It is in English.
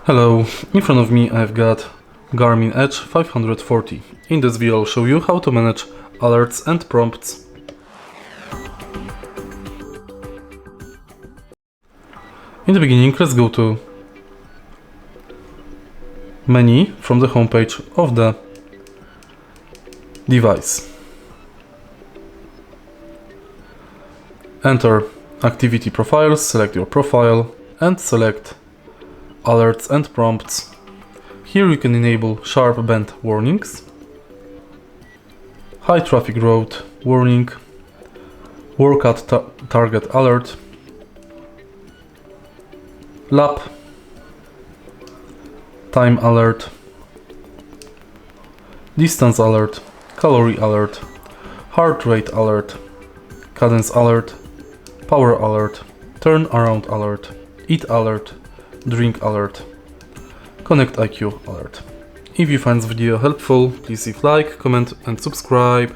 Hello, in front of me I've got GARMIN EDGE 540. In this video I'll show you how to manage alerts and prompts. In the beginning, let's go to menu from the homepage of the device. Enter activity profiles, select your profile and select alerts and prompts. Here you can enable sharp bend warnings, high traffic road warning, workout target alert, lap, time alert, distance alert, calorie alert, heart rate alert, cadence alert, power alert, turn around alert, eat alert, drink alert, connect IQ alert. If you find this video helpful, please leave like, comment and subscribe.